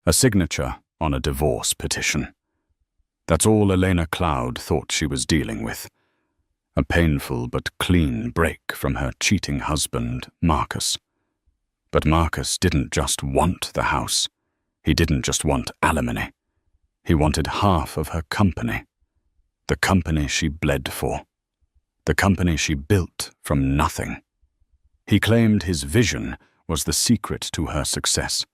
A signature on a divorce petition. That's all Elena Cloud thought she was dealing with. A painful but clean break from her cheating husband, Marcus. But Marcus didn't just want the house. He didn't just want alimony. He wanted half of her company. The company she bled for. The company she built from nothing. He claimed his vision was the secret to her success.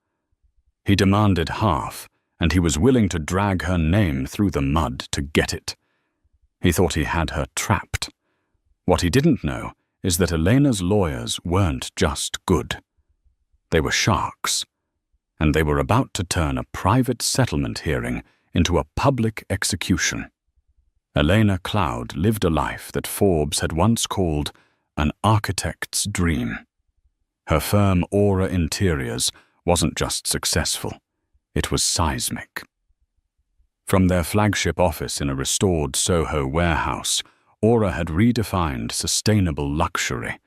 He demanded half, and he was willing to drag her name through the mud to get it. He thought he had her trapped. What he didn't know is that Elena's lawyers weren't just good. They were sharks, and they were about to turn a private settlement hearing into a public execution. Elena Cloud lived a life that Forbes had once called an architect's dream. Her firm Aura Interiors wasn't just successful, it was seismic. From their flagship office in a restored Soho warehouse, Aura had redefined sustainable luxury.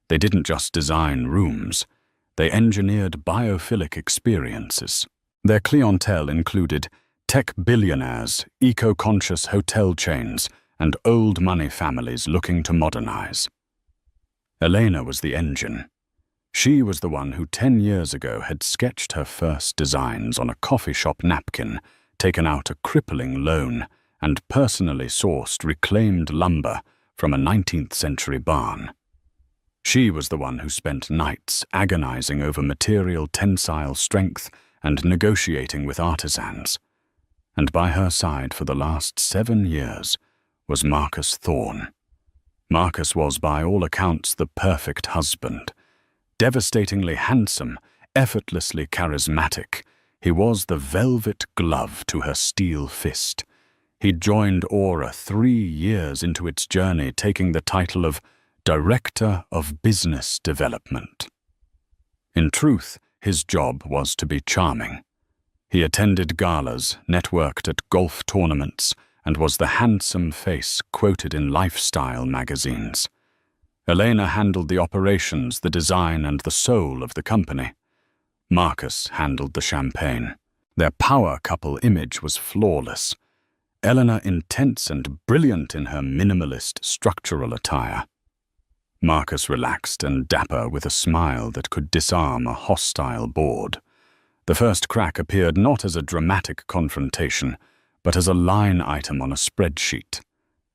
They didn't just design rooms, they engineered biophilic experiences. Their clientele included tech billionaires, eco-conscious hotel chains, and old money families looking to modernize. Elena was the engine. She was the one who 10 years ago had sketched her first designs on a coffee shop napkin, taken out a crippling loan, and personally sourced reclaimed lumber from a 19th century barn. She was the one who spent nights agonizing over material tensile strength and negotiating with artisans. And by her side for the last 7 years was Marcus Thorne. Marcus was by all accounts the perfect husband. Devastatingly handsome, effortlessly charismatic, he was the velvet glove to her steel fist. He'd joined Aura 3 years into its journey, taking the title of Director of Business Development. In truth, his job was to be charming. He attended galas, networked at golf tournaments, and was the handsome face quoted in lifestyle magazines. Elena handled the operations, the design, and the soul of the company. Marcus handled the champagne. Their power couple image was flawless. Elena intense and brilliant in her minimalist structural attire. Marcus relaxed and dapper with a smile that could disarm a hostile board. The first crack appeared not as a dramatic confrontation, but as a line item on a spreadsheet.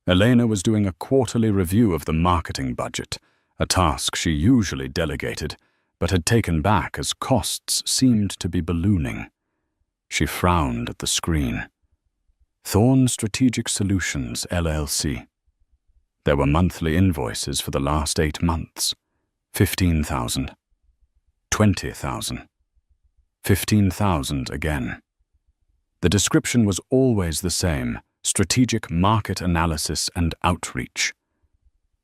Elena was doing a quarterly review of the marketing budget, a task she usually delegated, but had taken back as costs seemed to be ballooning. She frowned at the screen. Thorne Strategic Solutions, LLC. There were monthly invoices for the last 8 months. 15,000. 20,000. 15,000 again. The description was always the same: strategic market analysis and outreach.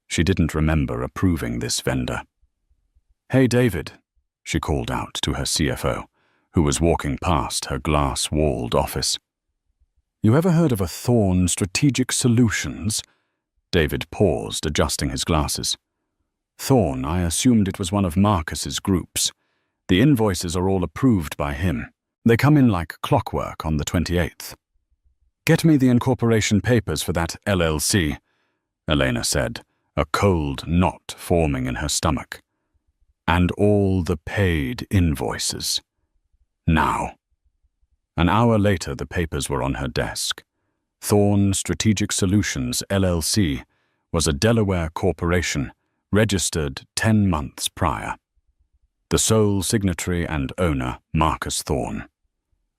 She didn't remember approving this vendor. "Hey, David," she called out to her CFO, who was walking past her glass-walled office. "You ever heard of a Thorne Strategic Solutions?" David paused, adjusting his glasses. "Thorne, I assumed it was one of Marcus's groups. The invoices are all approved by him. They come in like clockwork on the 28th. "Get me the incorporation papers for that LLC," Elena said, a cold knot forming in her stomach. "And all the paid invoices. Now." An hour later, the papers were on her desk. Thorne Strategic Solutions, LLC, was a Delaware corporation, registered 10 months prior. The sole signatory and owner, Marcus Thorne.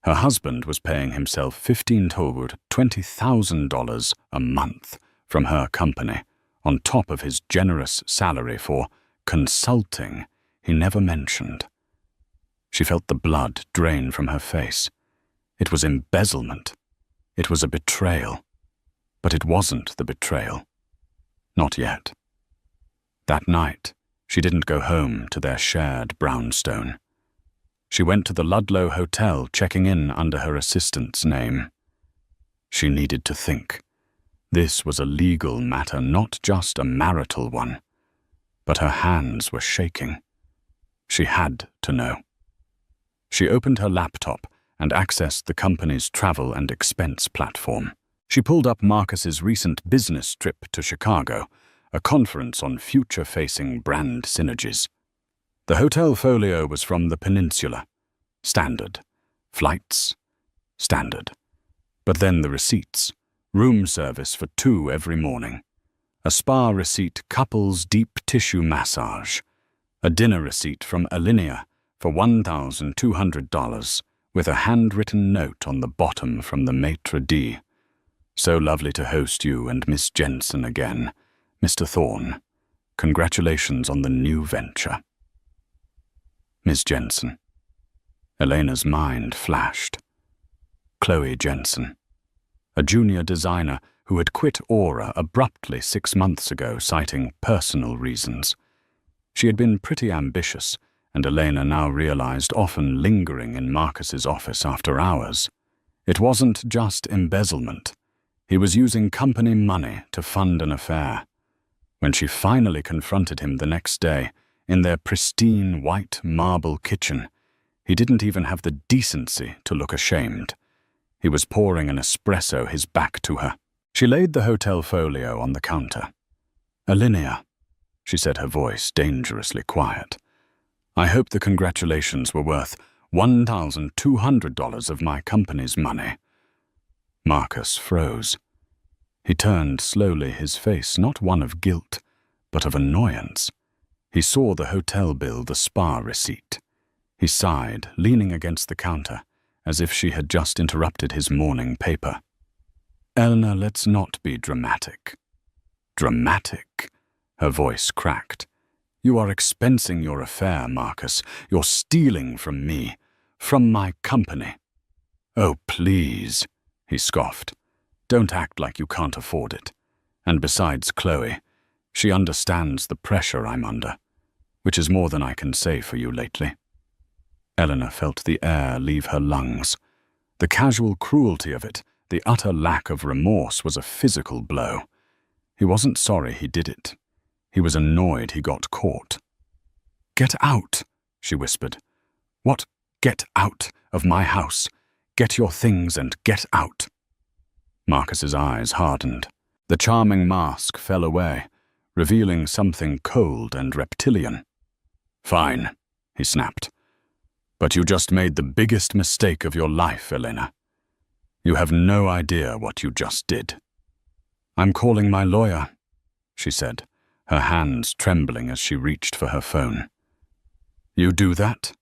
Her husband was paying himself $20,000 a month from her company, on top of his generous salary for consulting he never mentioned. She felt the blood drain from her face. It was embezzlement. It was a betrayal. But it wasn't the betrayal. Not yet. That night, she didn't go home to their shared brownstone. She went to the Ludlow Hotel, checking in under her assistant's name. She needed to think. This was a legal matter, not just a marital one. But her hands were shaking. She had to know. She opened her laptop and accessed the company's travel and expense platform. She pulled up Marcus's recent business trip to Chicago, a conference on future-facing brand synergies. The hotel folio was from the Peninsula. Standard. Flights. Standard. But then the receipts. Room service for 2 every morning. A spa receipt couples deep tissue massage. A dinner receipt from Alinea for $1,200 with a handwritten note on the bottom from the maitre d'. So lovely to host you and Miss Jensen again. Mr. Thorne, congratulations on the new venture. Miss Jensen. Elena's mind flashed. Chloe Jensen, a junior designer who had quit Aura abruptly 6 months ago, citing personal reasons. She had been pretty ambitious, and Elena now realized often lingering in Marcus's office after hours. It wasn't just embezzlement. He was using company money to fund an affair. When she finally confronted him the next day, in their pristine white marble kitchen, he didn't even have the decency to look ashamed. He was pouring an espresso, his back to her. She laid the hotel folio on the counter. "Alinea," she said, her voice dangerously quiet. "I hope the congratulations were worth $1,200 of my company's money." Marcus froze. He turned slowly, his face not one of guilt, but of annoyance. He saw the hotel bill, the spa receipt. He sighed, leaning against the counter, as if she had just interrupted his morning paper. "Eleanor, let's not be dramatic." "Dramatic?" Her voice cracked. "You are expensing your affair, Marcus. You're stealing from me, from my company." "Oh, please," he scoffed. "Don't act like you can't afford it. And besides Chloe, she understands the pressure I'm under, which is more than I can say for you lately." Eleanor felt the air leave her lungs. The casual cruelty of it, the utter lack of remorse, was a physical blow. He wasn't sorry he did it. He was annoyed he got caught. "Get out," she whispered. "What? Get out of my house. Get your things and get out." Marcus's eyes hardened. The charming mask fell away, revealing something cold and reptilian. "Fine," he snapped. "But you just made the biggest mistake of your life, Elena. You have no idea what you just did." "I'm calling my lawyer," she said, her hands trembling as she reached for her phone. "You do that?"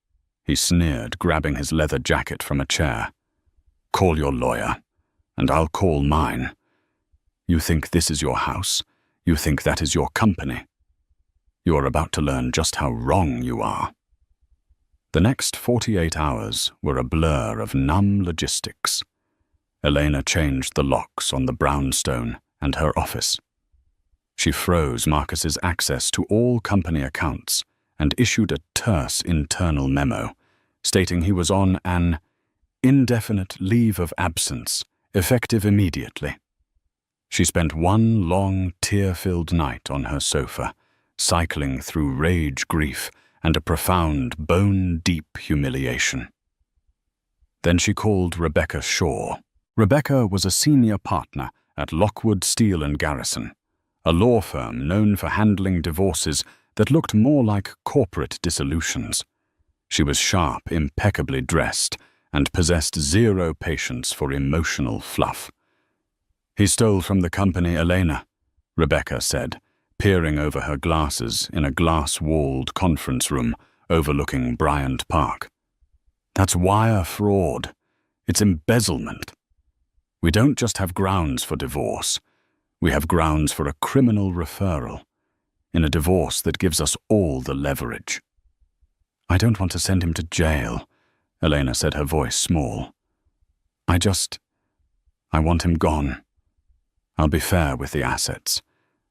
he sneered, grabbing his leather jacket from a chair. "Call your lawyer, and I'll call mine. You think this is your house? You think that is your company? You are about to learn just how wrong you are." The next 48 hours were a blur of numb logistics. Elena changed the locks on the brownstone and her office. She froze Marcus's access to all company accounts and issued a terse internal memo stating he was on an indefinite leave of absence, effective immediately. She spent one long, tear-filled night on her sofa, cycling through rage, grief, and a profound, bone-deep humiliation. Then she called Rebecca Shaw. Rebecca was a senior partner at Lockwood Steel and Garrison, a law firm known for handling divorces that looked more like corporate dissolutions. She was sharp, impeccably dressed, and possessed zero patience for emotional fluff. "He stole from the company, Elena," Rebecca said, peering over her glasses in a glass-walled conference room overlooking Bryant Park. "That's wire fraud. It's embezzlement. We don't just have grounds for divorce. We have grounds for a criminal referral, in a divorce that gives us all the leverage." "I don't want to send him to jail," Elena said, her voice small. I want him gone. I'll be fair with the assets.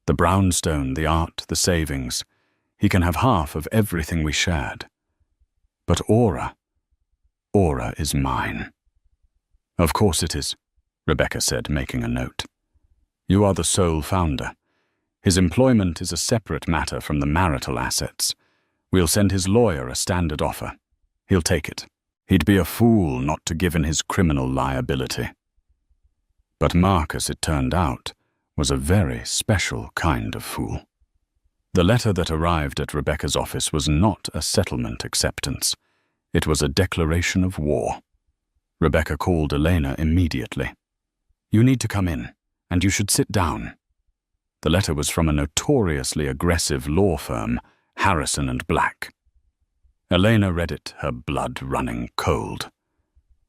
The brownstone, the art, the savings. He can have half of everything we shared. But Aura is mine." "Of course it is," Rebecca said, making a note. "You are the sole founder. His employment is a separate matter from the marital assets. We'll send his lawyer a standard offer. He'll take it." He'd be a fool not to give in his criminal liability. But Marcus, it turned out, was a very special kind of fool. The letter that arrived at Rebecca's office was not a settlement acceptance. It was a declaration of war. Rebecca called Elena immediately. "You need to come in, and you should sit down." The letter was from a notoriously aggressive law firm, Harrison and Black. Elena read it, her blood running cold.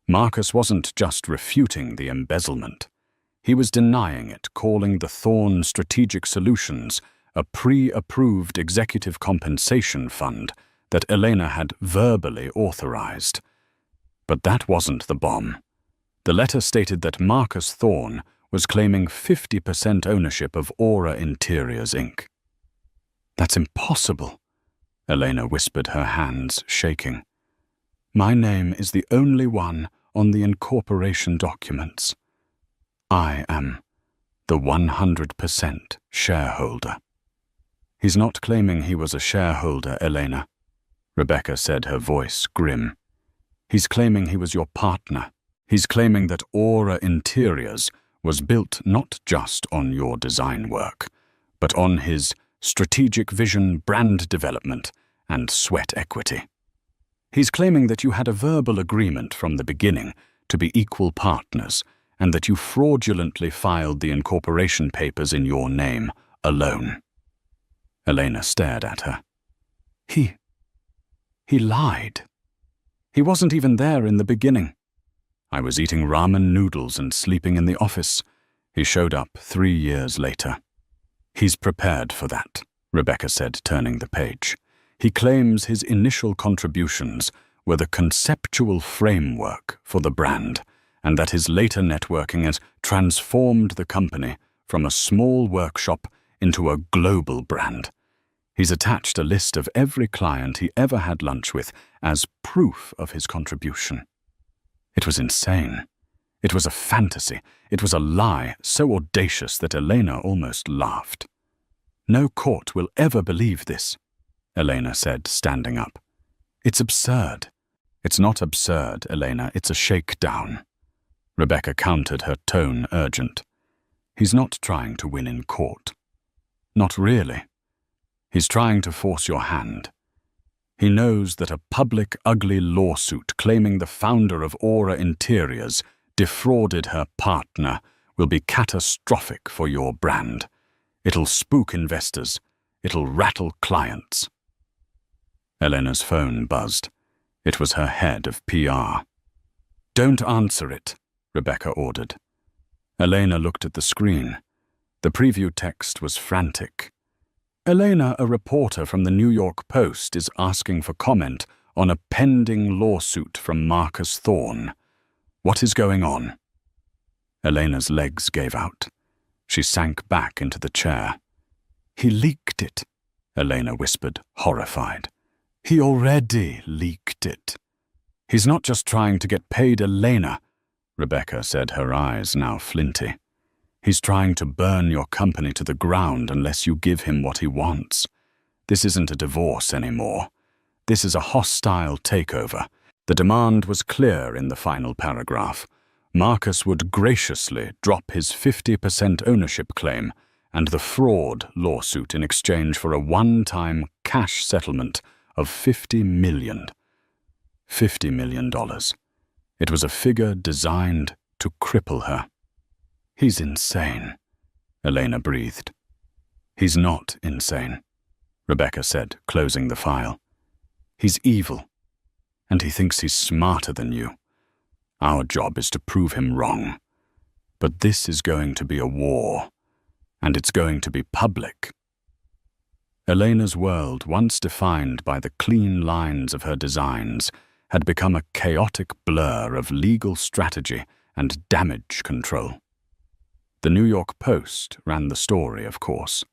Marcus wasn't just refuting the embezzlement. He was denying it, calling the Thorn Strategic Solutions a pre-approved executive compensation fund that Elena had verbally authorized. But that wasn't the bomb. The letter stated that Marcus Thorn was claiming 50% ownership of Aura Interiors, Inc. "That's impossible," Elena whispered, her hands shaking. "My name is the only one on the incorporation documents. I am the 100% shareholder." "He's not claiming he was a shareholder, Elena," Rebecca said, her voice grim. "He's claiming he was your partner. He's claiming that Aura Interiors was built not just on your design work, but on his strategic vision, brand development, and sweat equity. He's claiming that you had a verbal agreement from the beginning to be equal partners, and that you fraudulently filed the incorporation papers in your name alone." Elena stared at her. He lied. He wasn't even there in the beginning. I was eating ramen noodles and sleeping in the office. He showed up 3 years later. "He's prepared for that," Rebecca said, turning the page. "He claims his initial contributions were the conceptual framework for the brand, and that his later networking has transformed the company from a small workshop into a global brand. He's attached a list of every client he ever had lunch with as proof of his contribution." It was insane. It was a fantasy. It was a lie so audacious that Elena almost laughed. "No court will ever believe this," Elena said, standing up. "It's absurd." "It's not absurd, Elena. It's a shakedown." Rebecca countered, her tone urgent. "He's not trying to win in court. Not really. He's trying to force your hand. He knows that a public, ugly lawsuit claiming the founder of Aura Interiors defrauded her partner will be catastrophic for your brand. It'll spook investors. It'll rattle clients." Elena's phone buzzed. It was her head of PR. "Don't answer it," Rebecca ordered. Elena looked at the screen. The preview text was frantic. "Elena, a reporter from the New York Post, is asking for comment on a pending lawsuit from Marcus Thorn. What is going on?" Elena's legs gave out. She sank back into the chair. "He leaked it," Elena whispered, horrified. "He already leaked it." "He's not just trying to get paid, Elena," Rebecca said, her eyes now flinty. "He's trying to burn your company to the ground unless you give him what he wants. This isn't a divorce anymore. This is a hostile takeover." The demand was clear in the final paragraph. Marcus would graciously drop his 50% ownership claim and the fraud lawsuit in exchange for a one-time cash settlement of $50 million. $50 million. It was a figure designed to cripple her. "He's insane," Elena breathed. "He's not insane," Rebecca said, closing the file. "He's evil, and he thinks he's smarter than you. Our job is to prove him wrong. But this is going to be a war, and it's going to be public." Elena's world, once defined by the clean lines of her designs, had become a chaotic blur of legal strategy and damage control. The New York Post ran the story, of course.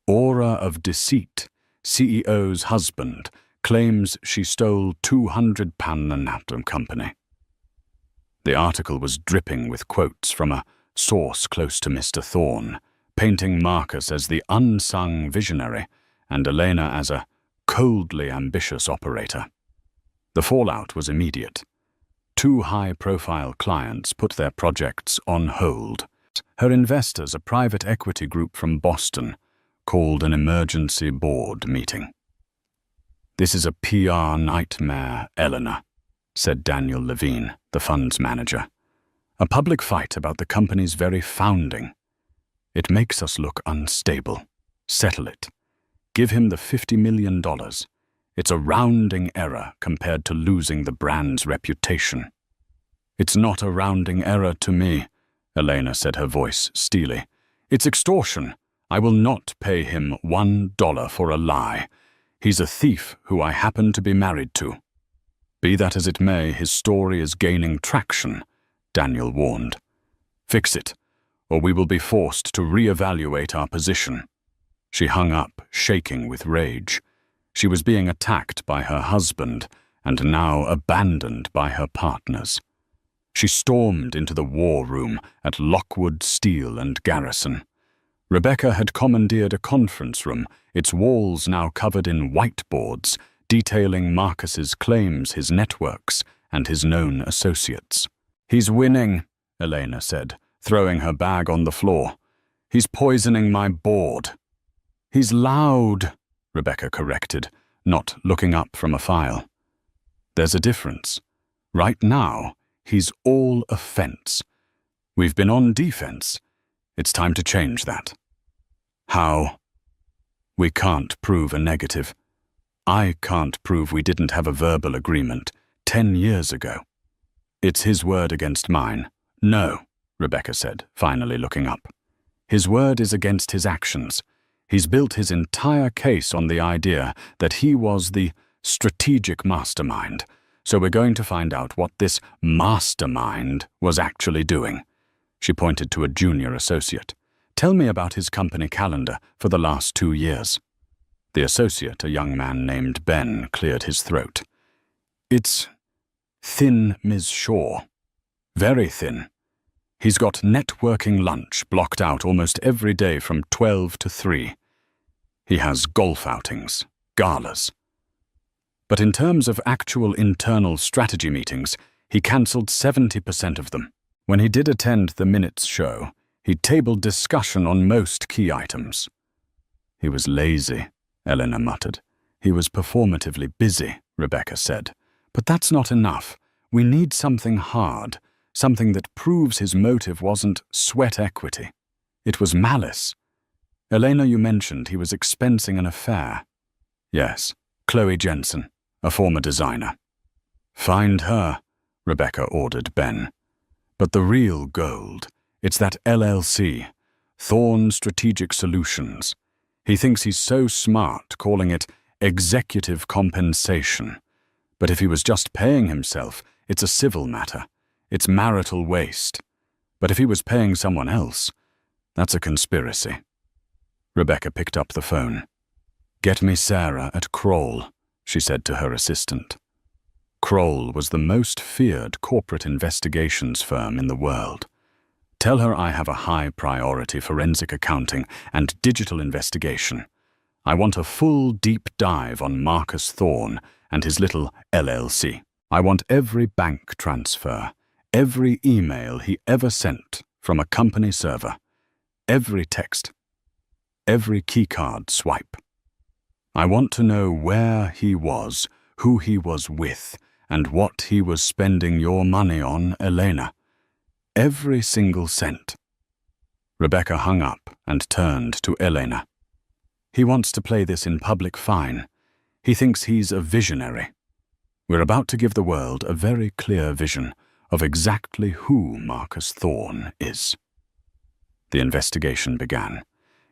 "Aura of deceit, CEO's husband, claims she stole £200 company." The article was dripping with quotes from a source close to Mr. Thorn, painting Marcus as the unsung visionary and Elena as a coldly ambitious operator. The fallout was immediate. 2 high-profile clients put their projects on hold. Her investors, a private equity group from Boston, called an emergency board meeting. "This is a PR nightmare, Eleanor," said Daniel Levine, the fund's manager. "A public fight about the company's very founding. It makes us look unstable. Settle it. Give him the $50 million. It's a rounding error compared to losing the brand's reputation." "It's not a rounding error to me," Elena said, her voice steely. "It's extortion. I will not pay him $1 for a lie. He's a thief who I happen to be married to." "Be that as it may, his story is gaining traction," Daniel warned. "Fix it, or we will be forced to reevaluate our position." She hung up, shaking with rage. She was being attacked by her husband and now abandoned by her partners. She stormed into the war room at Lockwood Steel and Garrison. Rebecca had commandeered a conference room, its walls now covered in whiteboards, detailing Marcus's claims, his networks, and his known associates. "He's winning," Elena said, throwing her bag on the floor. "He's poisoning my board." "He's loud," Rebecca corrected, not looking up from a file. "There's a difference. Right now, he's all offense. We've been on defense. It's time to change that." "How?" "We can't prove a negative. I can't prove we didn't have a verbal agreement 10 years ago." "It's his word against mine." "No," Rebecca said, finally looking up. "His word is against his actions. He's built his entire case on the idea that he was the strategic mastermind. So we're going to find out what this mastermind was actually doing." She pointed to a junior associate. "Tell me about his company calendar for the last 2 years." The associate, a young man named Ben, cleared his throat. "It's thin, Ms. Shaw. Very thin. He's got networking lunch blocked out almost every day from 12 to 3. He has golf outings, galas. But in terms of actual internal strategy meetings, he cancelled 70% of them. When he did attend the minutes show, he tabled discussion on most key items." "He was lazy," Eleanor muttered. "He was performatively busy," Rebecca said. "But that's not enough. We need something hard, something that proves his motive wasn't sweat equity. It was malice. Elena, you mentioned he was expensing an affair." "Yes, Chloe Jensen, a former designer." "Find her," Rebecca ordered Ben. "But the real gold, it's that LLC, Thorn Strategic Solutions. He thinks he's so smart calling it executive compensation. But if he was just paying himself, it's a civil matter. It's marital waste. But if he was paying someone else, that's a conspiracy." Rebecca picked up the phone. "Get me Sarah at Kroll," she said to her assistant. Kroll was the most feared corporate investigations firm in the world. "Tell her I have a high-priority forensic accounting and digital investigation. I want a full deep dive on Marcus Thorne and his little LLC. I want every bank transfer, every email he ever sent from a company server, every text, every keycard swipe. I want to know where he was, who he was with, and what he was spending your money on, Elena. Every single cent." Rebecca hung up and turned to Elena. "He wants to play this in public fine. He thinks he's a visionary. We're about to give the world a very clear vision of exactly who Marcus Thorne is." The investigation began.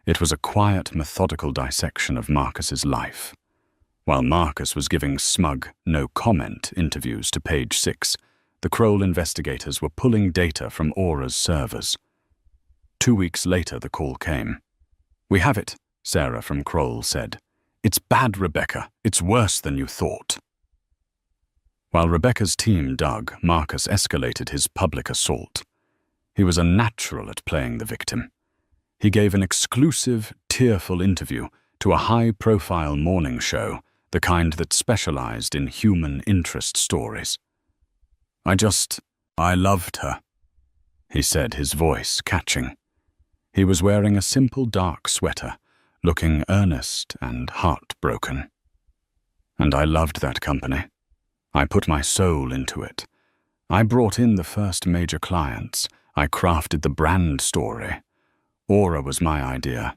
It was a quiet, methodical dissection of Marcus's life. While Marcus was giving smug, no-comment interviews to Page 6, the Kroll investigators were pulling data from Aura's servers. 2 weeks later, the call came. "We have it," Sarah from Kroll said. "It's bad, Rebecca. It's worse than you thought." While Rebecca's team dug, Marcus escalated his public assault. He was a natural at playing the victim. He gave an exclusive, tearful interview to a high-profile morning show, the kind that specialized in human interest stories. I loved her," he said, his voice catching. He was wearing a simple dark sweater, looking earnest and heartbroken. "And I loved that company. I put my soul into it. I brought in the first major clients. I crafted the brand story. Aura was my idea.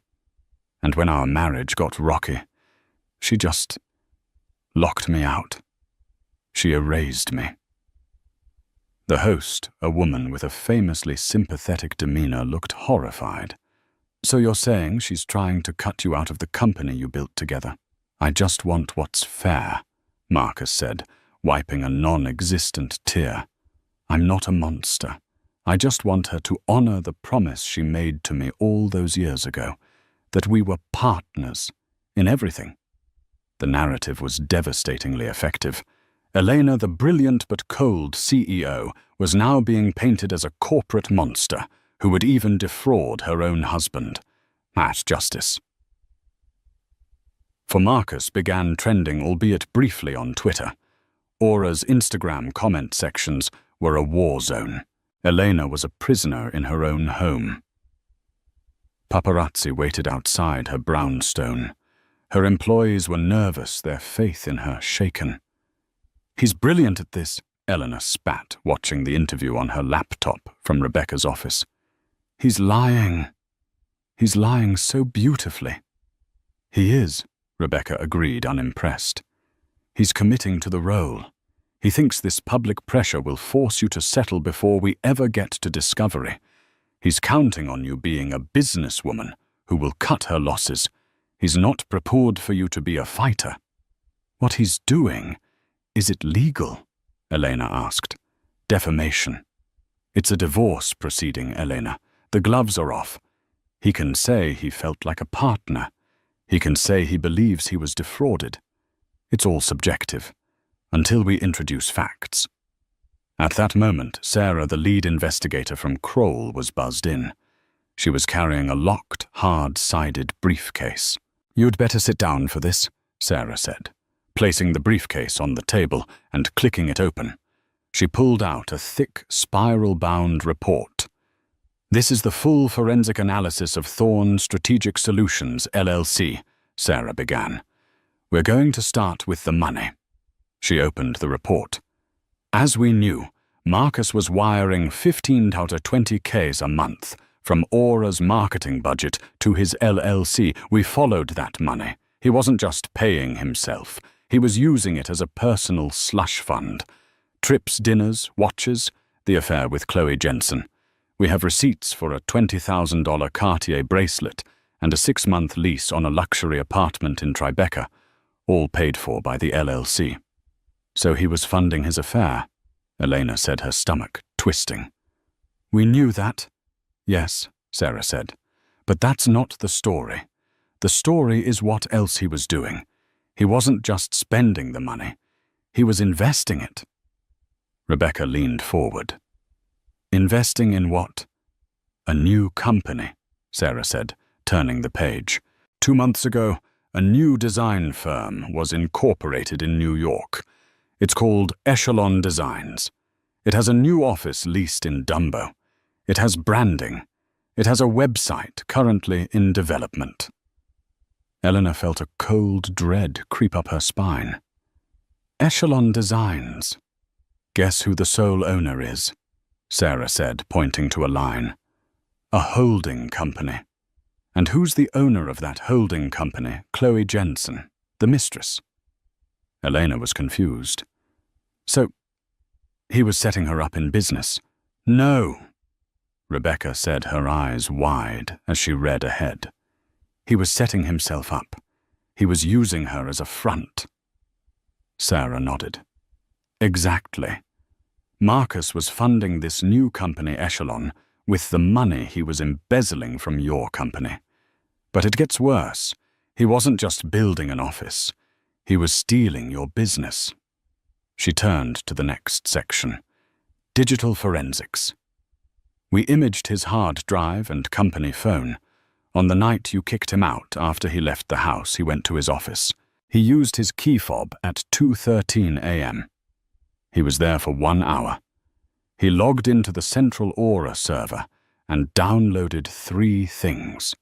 And when our marriage got rocky, she just locked me out. She erased me." The host, a woman with a famously sympathetic demeanor, looked horrified. "So you're saying she's trying to cut you out of the company you built together?" "I just want what's fair," Marcus said, wiping a non-existent tear. "I'm not a monster. I just want her to honor the promise she made to me all those years ago, that we were partners in everything." The narrative was devastatingly effective. Elena, the brilliant but cold CEO, was now being painted as a corporate monster who would even defraud her own husband. At justice. For Marcus began trending, albeit briefly, on Twitter. Aura's Instagram comment sections were a war zone. Elena was a prisoner in her own home. Paparazzi waited outside her brownstone. Her employees were nervous, their faith in her shaken. "He's brilliant at this," Eleanor spat, watching the interview on her laptop from Rebecca's office. "He's lying. He's lying so beautifully." "He is," Rebecca agreed, unimpressed. "He's committing to the role. He thinks this public pressure will force you to settle before we ever get to discovery. He's counting on you being a businesswoman who will cut her losses. He's not prepared for you to be a fighter." "What he's doing, is it legal?" Elena asked. "Defamation. It's a divorce proceeding, Elena. The gloves are off. He can say he felt like a partner. He can say he believes he was defrauded. It's all subjective, until we introduce facts." At that moment, Sarah, the lead investigator from Kroll, was buzzed in. She was carrying a locked, hard-sided briefcase. "You'd better sit down for this," Sarah said, placing the briefcase on the table and clicking it open. She pulled out a thick, spiral-bound report. "This is the full forensic analysis of Thorn Strategic Solutions, LLC," Sarah began. "We're going to start with the money." She opened the report. "As we knew, Marcus was wiring 15 out of 20Ks a month from Aura's marketing budget to his LLC. We followed that money. He wasn't just paying himself. He was using it as a personal slush fund. Trips, dinners, watches, the affair with Chloe Jensen. We have receipts for a $20,000 Cartier bracelet and a 6-month lease on a luxury apartment in Tribeca, all paid for by the LLC. So he was funding his affair," Elena said, her stomach twisting. "We knew that." "Yes," Sarah said. "But that's not the story. The story is what else he was doing. He wasn't just spending the money. He was investing it." Rebecca leaned forward. "Investing in what?" "A new company," Sarah said, turning the page. 2 months ago, a new design firm was incorporated in New York. It's called Echelon Designs. It has a new office leased in Dumbo. It has branding. It has a website currently in development." Eleanor felt a cold dread creep up her spine. "Echelon Designs. Guess who the sole owner is?" Sarah said, pointing to a line. "A holding company. And who's the owner of that holding company? Chloe Jensen, the mistress." Elena was confused. "So, he was setting her up in business?" "No," Rebecca said, her eyes wide as she read ahead. "He was setting himself up. He was using her as a front." Sarah nodded. "Exactly. Marcus was funding this new company, Echelon, with the money he was embezzling from your company. But it gets worse. He wasn't just building an office. He was stealing your business." She turned to the next section. "Digital forensics. We imaged his hard drive and company phone. On the night you kicked him out after he left the house, he went to his office. He used his key fob at 2:13 a.m. He was there for 1 hour. He logged into the central Aura server and downloaded 3 things.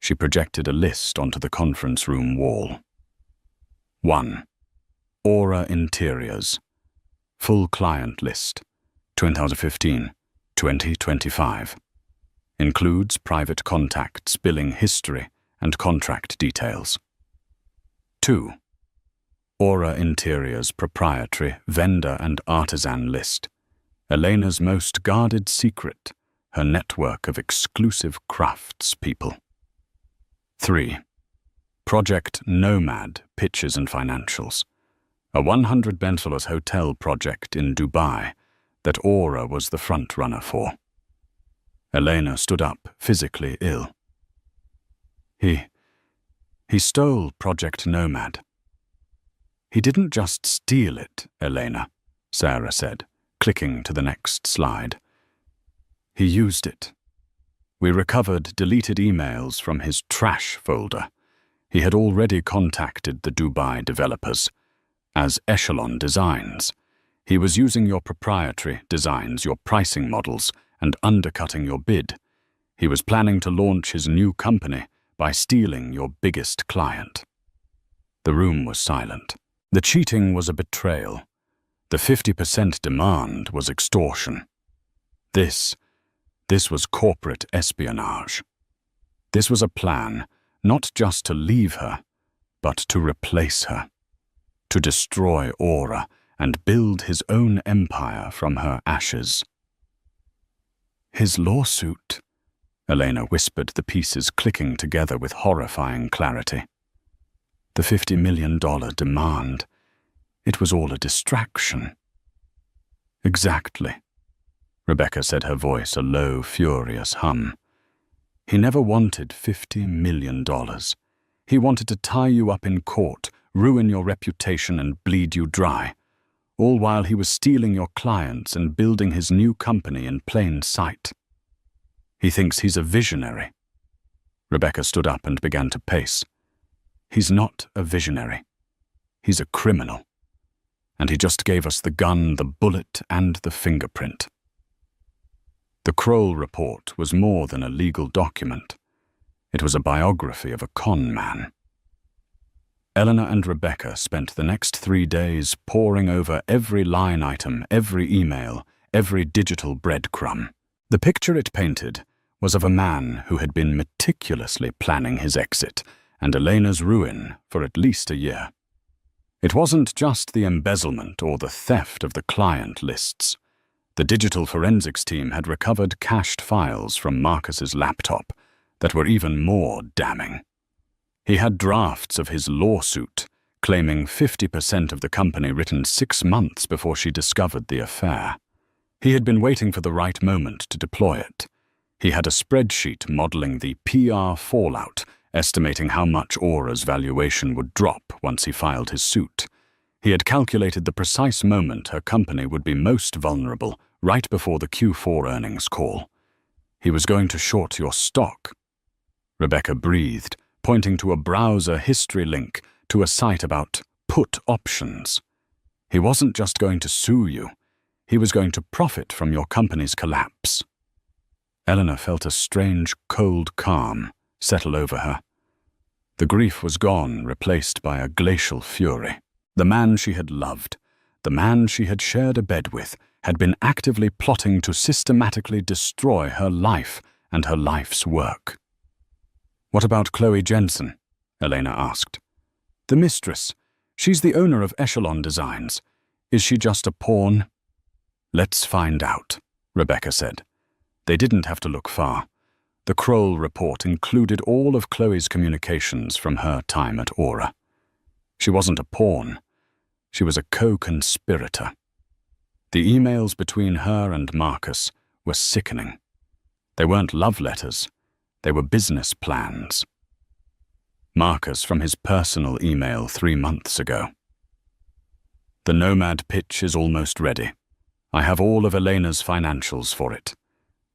She projected a list onto the conference room wall. 1. Aura Interiors. Full client list. 2015-2025. Includes private contacts, billing history, and contract details. 2. Aura Interiors proprietary vendor and artisan list. Elena's most guarded secret, her network of exclusive craftspeople. 3. Project Nomad pitches and financials. A $100 million hotel project in Dubai that Aura was the front-runner for. Elena stood up, physically ill. He stole Project Nomad. He didn't just steal it, Elena, Sarah said, clicking to the next slide. He used it. We recovered deleted emails from his trash folder. He had already contacted the Dubai developers. As Echelon Designs, he was using your proprietary designs, your pricing models, and undercutting your bid. He was planning to launch his new company by stealing your biggest client. The room was silent. The cheating was a betrayal. The 50% demand was extortion. This was corporate espionage. This was a plan not just to leave her, but to replace her, to destroy Aura and build his own empire from her ashes. His lawsuit, Elena whispered, the pieces clicking together with horrifying clarity. The $50 million demand. It was all a distraction. Exactly, Rebecca said, her voice a low, furious hum. He never wanted $50 million. He wanted to tie you up in court, ruin your reputation and bleed you dry, all while he was stealing your clients and building his new company in plain sight. He thinks he's a visionary. Rebecca stood up and began to pace. He's not a visionary. He's a criminal. And he just gave us the gun, the bullet, and the fingerprint. The Kroll report was more than a legal document. It was a biography of a con man. Eleanor and Rebecca spent the next 3 days poring over every line item, every email, every digital breadcrumb. The picture it painted was of a man who had been meticulously planning his exit and Elena's ruin for at least a year. It wasn't just the embezzlement or the theft of the client lists. The digital forensics team had recovered cached files from Marcus's laptop that were even more damning. He had drafts of his lawsuit, claiming 50% of the company written 6 months before she discovered the affair. He had been waiting for the right moment to deploy it. He had a spreadsheet modeling the PR fallout, estimating how much Aura's valuation would drop once he filed his suit. He had calculated the precise moment her company would be most vulnerable, right before the Q4 earnings call. He was going to short your stock. Rebecca breathed, pointing to a browser history link to a site about put options. He wasn't just going to sue you. He was going to profit from your company's collapse. Eleanor felt a strange, cold calm settle over her. The grief was gone, replaced by a glacial fury. The man she had loved, the man she had shared a bed with, had been actively plotting to systematically destroy her life and her life's work. "What about Chloe Jensen?" Elena asked. "The mistress. She's the owner of Echelon Designs. Is she just a pawn?" "Let's find out," Rebecca said. They didn't have to look far. The Kroll report included all of Chloe's communications from her time at Aura. She wasn't a pawn. She was a co-conspirator. The emails between her and Marcus were sickening. They weren't love letters. They were business plans. Marcus from his personal email 3 months ago. "The Nomad pitch is almost ready. I have all of Elena's financials for it.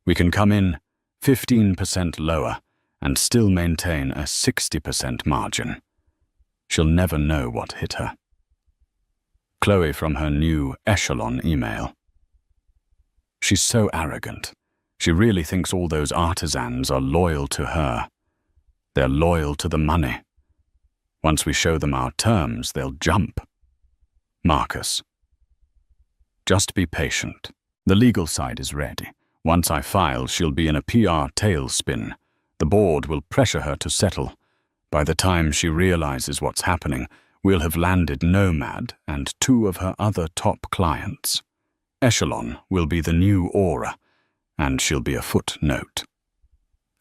We can come in 15% lower and still maintain a 60% margin. She'll never know what hit her. Chloe from her new Echelon email. She's so arrogant. She really thinks all those artisans are loyal to her. They're loyal to the money. Once we show them our terms, they'll jump. Marcus. Just be patient. The legal side is ready. Once I file, she'll be in a PR tailspin. The board will pressure her to settle. By the time she realizes what's happening, we'll have landed Nomad and 2 of her other top clients. Echelon will be the new Aura, and she'll be a footnote.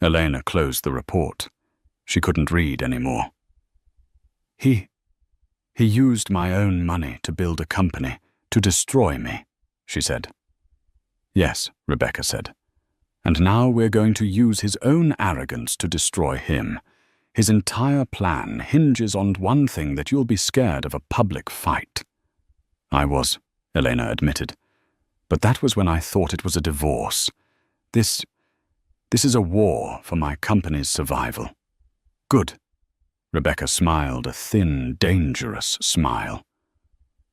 Elena closed the report. She couldn't read anymore. He used my own money to build a company, to destroy me, she said. Yes, Rebecca said. And now we're going to use his own arrogance to destroy him. His entire plan hinges on one thing, that you'll be scared of a public fight. I was, Elena admitted. But that was when I thought it was a divorce. This is a war for my company's survival. Good. Rebecca smiled, a thin, dangerous smile.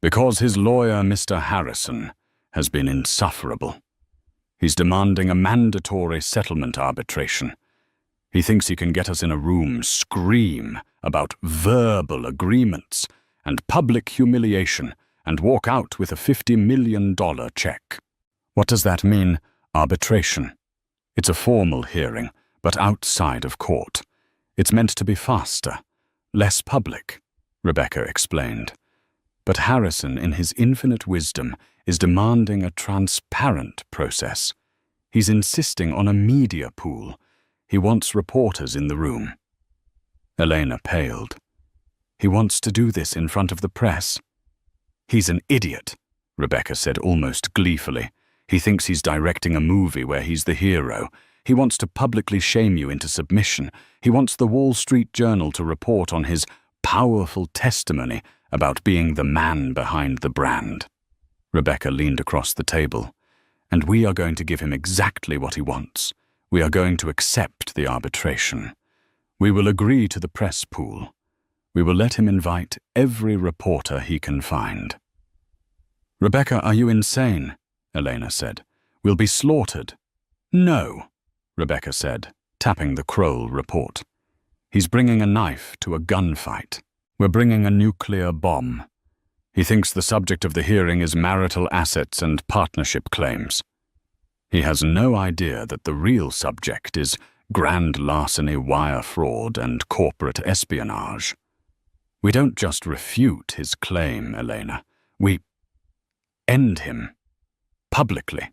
Because his lawyer, Mr. Harrison, has been insufferable. He's demanding a mandatory settlement arbitration. He thinks he can get us in a room, scream about verbal agreements and public humiliation, and walk out with a $50 million check. What does that mean, arbitration? It's a formal hearing, but outside of court. It's meant to be faster, less public, Rebecca explained. But Harrison, in his infinite wisdom, is demanding a transparent process. He's insisting on a media pool. He wants reporters in the room. Elena paled. He wants to do this in front of the press. He's an idiot, Rebecca said almost gleefully. He thinks he's directing a movie where he's the hero. He wants to publicly shame you into submission. He wants the Wall Street Journal to report on his powerful testimony about being the man behind the brand. Rebecca leaned across the table. And we are going to give him exactly what he wants. We are going to accept the arbitration. We will agree to the press pool. We will let him invite every reporter he can find. Rebecca, are you insane? Elena said. We'll be slaughtered. No, Rebecca said, tapping the Kroll report. He's bringing a knife to a gunfight. We're bringing a nuclear bomb. He thinks the subject of the hearing is marital assets and partnership claims. He has no idea that the real subject is grand larceny, wire fraud, and corporate espionage. We don't just refute his claim, Elena. We end him. Publicly.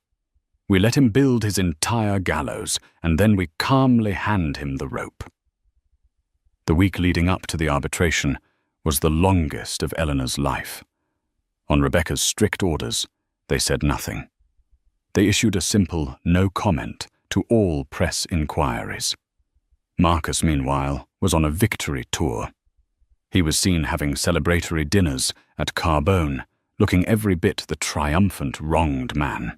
We let him build his entire gallows, and then we calmly hand him the rope. The week leading up to the arbitration was the longest of Eleanor's life. On Rebecca's strict orders, they said nothing. They issued a simple no comment to all press inquiries. Marcus, meanwhile, was on a victory tour. He was seen having celebratory dinners at Carbone, looking every bit the triumphant wronged man.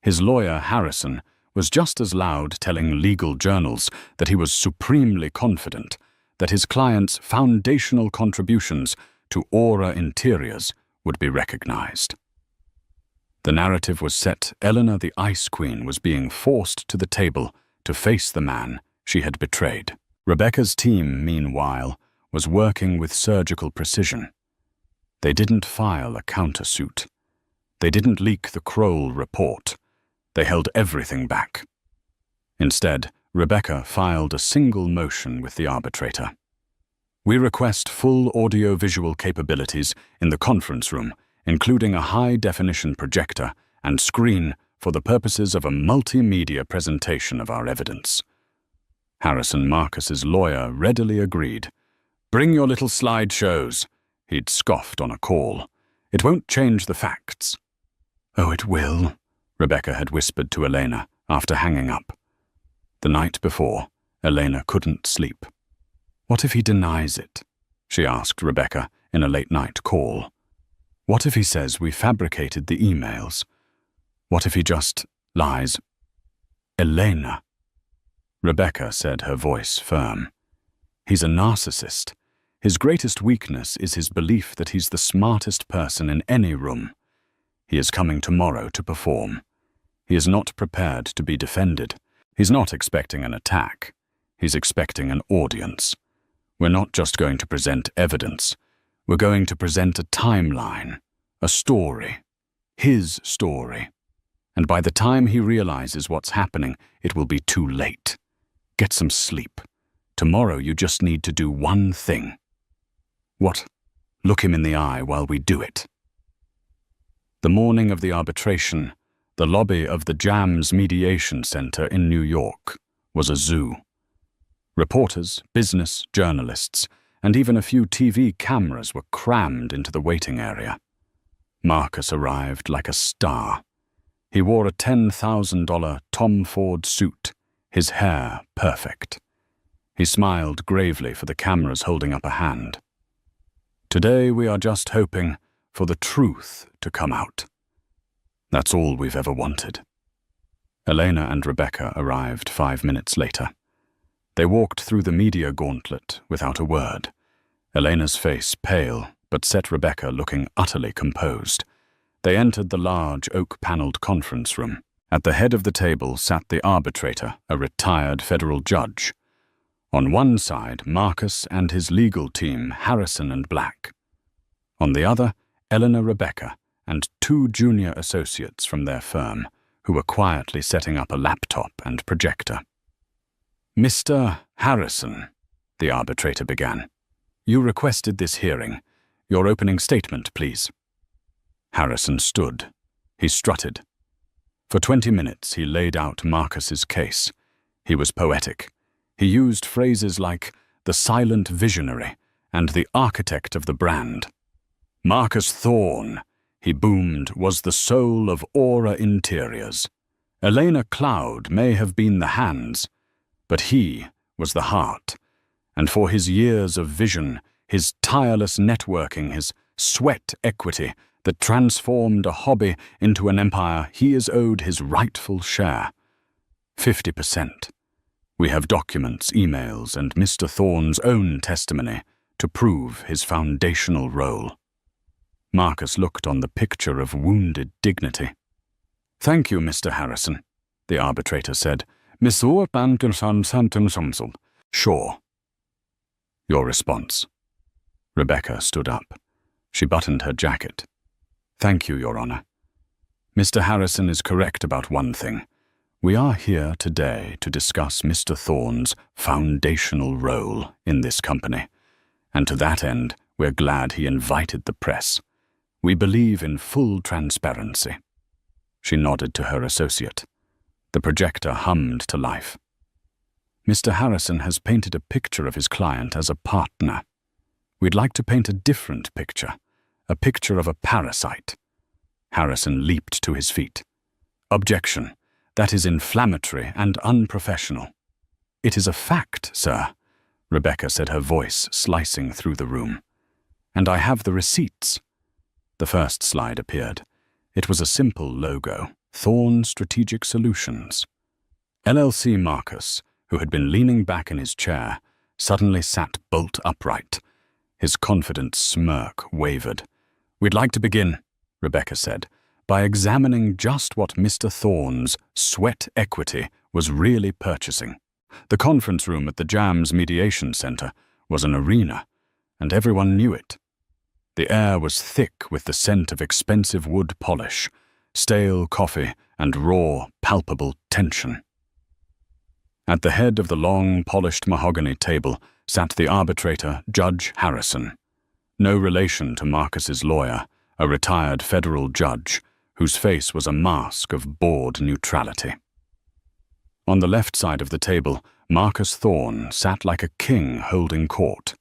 His lawyer, Harrison, was just as loud, telling legal journals that he was supremely confident that his client's foundational contributions to Aura Interiors would be recognized. The narrative was set. Eleanor the Ice Queen was being forced to the table to face the man she had betrayed. Rebecca's team, meanwhile, was working with surgical precision. They didn't file a countersuit. They didn't leak the Kroll report. They held everything back. Instead, Rebecca filed a single motion with the arbitrator. We request full audio-visual capabilities in the conference room, including a high-definition projector and screen for the purposes of a multimedia presentation of our evidence. Harrison Marcus's lawyer readily agreed. Bring your little slideshows, he'd scoffed on a call. It won't change the facts. Oh, it will, Rebecca had whispered to Elena after hanging up. The night before, Elena couldn't sleep. What if he denies it? She asked Rebecca in a late-night call. What if he says we fabricated the emails? What if he just lies? Elena. Rebecca said, her voice firm. He's a narcissist. His greatest weakness is his belief that he's the smartest person in any room. He is coming tomorrow to perform. He is not prepared to be defended. He's not expecting an attack. He's expecting an audience. We're not just going to present evidence. We're going to present a timeline, a story, his story. And by the time he realizes what's happening, it will be too late. Get some sleep. Tomorrow you just need to do one thing. What? Look him in the eye while we do it. The morning of the arbitration, the lobby of the JAMS Mediation Center in New York was a zoo. Reporters, business, journalists, and even a few TV cameras were crammed into the waiting area. Marcus arrived like a star. He wore a $10,000 Tom Ford suit, his hair perfect. He smiled gravely for the cameras holding up a hand. Today we are just hoping for the truth to come out. That's all we've ever wanted. Elena and Rebecca arrived 5 minutes later. They walked through the media gauntlet without a word. Elena's face pale, but set Rebecca looking utterly composed. They entered the large oak-paneled conference room. At the head of the table sat the arbitrator, a retired federal judge. On one side, Marcus and his legal team, Harrison and Black. On the other, Eleanor Rebecca and 2 junior associates from their firm, who were quietly setting up a laptop and projector. Mr. Harrison, the arbitrator began, you requested this hearing. Your opening statement, please. Harrison stood. He strutted. For 20 minutes he laid out Marcus's case. He was poetic. He used phrases like the silent visionary and the architect of the brand. Marcus Thorne, he boomed, was the soul of Aura Interiors. Elena Cloud may have been the hands, but he was the heart. And for his years of vision, his tireless networking, his sweat equity that transformed a hobby into an empire, he is owed his rightful share. 50%. We have documents, emails, and Mr. Thorne's own testimony to prove his foundational role. Marcus looked on the picture of wounded dignity. Thank you, Mr. Harrison, the arbitrator said. Sure. Your response. Rebecca stood up. She buttoned her jacket. Thank you, Your Honor. Mr. Harrison is correct about one thing. We are here today to discuss Mr. Thorne's foundational role in this company, and to that end, we're glad he invited the press. We believe in full transparency. She nodded to her associate. The projector hummed to life. Mr. Harrison has painted a picture of his client as a partner. We'd like to paint a different picture, a picture of a parasite. Harrison leaped to his feet. Objection. That is inflammatory and unprofessional. It is a fact, sir, Rebecca said, her voice slicing through the room. And I have the receipts. The first slide appeared. It was a simple logo, Thorne Strategic Solutions. LLC Marcus, who had been leaning back in his chair, suddenly sat bolt upright. His confident smirk wavered. We'd like to begin, Rebecca said, by examining just what Mr. Thorne's sweat equity was really purchasing. The conference room at the JAMS Mediation Center was an arena, and everyone knew it. The air was thick with the scent of expensive wood polish, stale coffee, and raw, palpable tension. At the head of the long, polished mahogany table sat the arbitrator, Judge Harrison. No relation to Marcus's lawyer, a retired federal judge, whose face was a mask of bored neutrality. On the left side of the table, Marcus Thorne sat like a king holding court.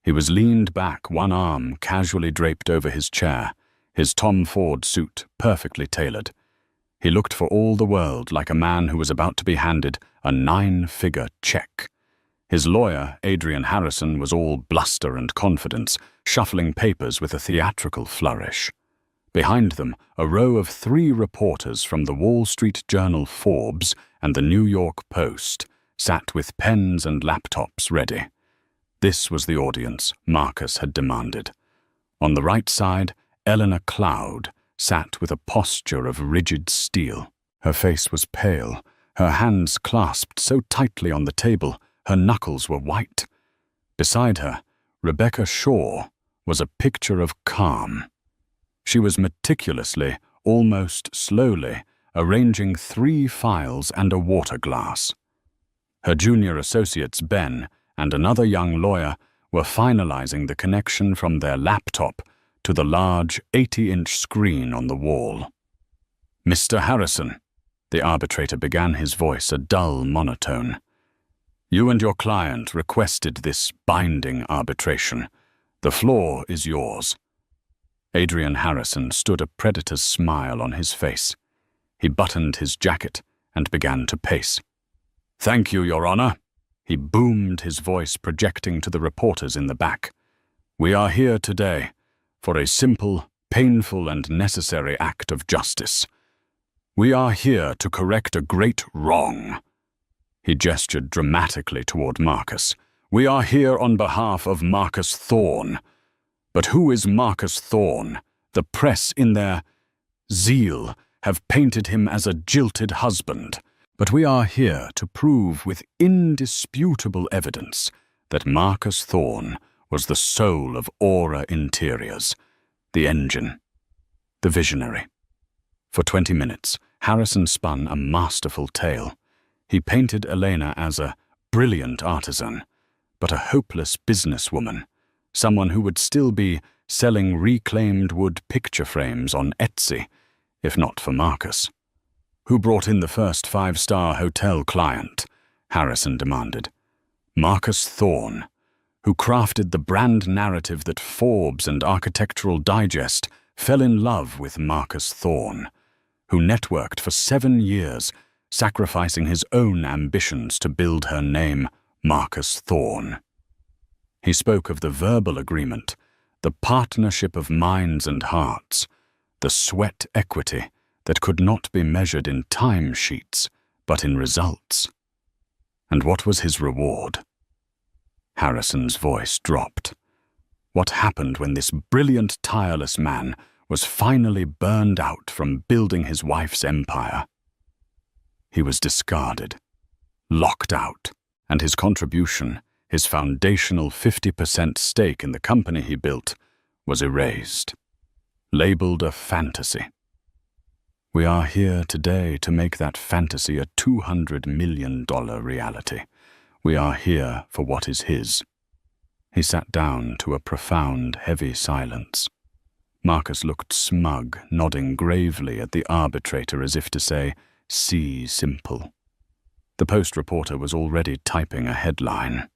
He was leaned back, one arm casually draped over his chair, his Tom Ford suit perfectly tailored. He looked for all the world like a man who was about to be handed a 9-figure check. His lawyer, Adrian Harrison, was all bluster and confidence, shuffling papers with a theatrical flourish. Behind them, a row of 3 reporters from the Wall Street Journal Forbes and the New York Post sat with pens and laptops ready. This was the audience Marcus had demanded. On the right side, Eleanor Cloud sat with a posture of rigid steel. Her face was pale, her hands clasped so tightly on the table, her knuckles were white. Beside her, Rebecca Shaw was a picture of calm. She was meticulously, almost slowly, arranging 3 files and a water glass. Her junior associates Ben and another young lawyer were finalizing the connection from their laptop to the large 80-inch screen on the wall. "Mr. Harrison," the arbitrator began, his voice a dull monotone. "You and your client requested this binding arbitration. The floor is yours." Adrian Harrison stood, a predator's smile on his face. He buttoned his jacket and began to pace. "Thank you, Your Honor," he boomed, his voice projecting to the reporters in the back. "We are here today for a simple, painful, and necessary act of justice. We are here to correct a great wrong." He gestured dramatically toward Marcus. "We are here on behalf of Marcus Thorne. But who is Marcus Thorne? The press, in their zeal, have painted him as a jilted husband. But we are here to prove with indisputable evidence that Marcus Thorne was the soul of Aura Interiors, the engine, the visionary." For 20 minutes, Harrison spun a masterful tale. He painted Elena as a brilliant artisan, but a hopeless businesswoman, someone who would still be selling reclaimed wood picture frames on Etsy, if not for Marcus. "Who brought in the first 5-star hotel client?" Harrison demanded. "Marcus Thorne, who crafted the brand narrative that Forbes and Architectural Digest fell in love with Marcus Thorne, who networked for 7 years, sacrificing his own ambitions to build her name, Marcus Thorne." He spoke of the verbal agreement, the partnership of minds and hearts, the sweat equity that could not be measured in timesheets, but in results. And what was his reward? Harrison's voice dropped. What happened when this brilliant, tireless man was finally burned out from building his wife's empire? He was discarded, locked out, and his contribution, his foundational 50% stake in the company he built, was erased, labeled a fantasy. We are here today to make that fantasy a $200 million reality. We are here for what is his. He sat down to a profound, heavy silence. Marcus looked smug, nodding gravely at the arbitrator as if to say, "See simple." The Post reporter was already typing a headline.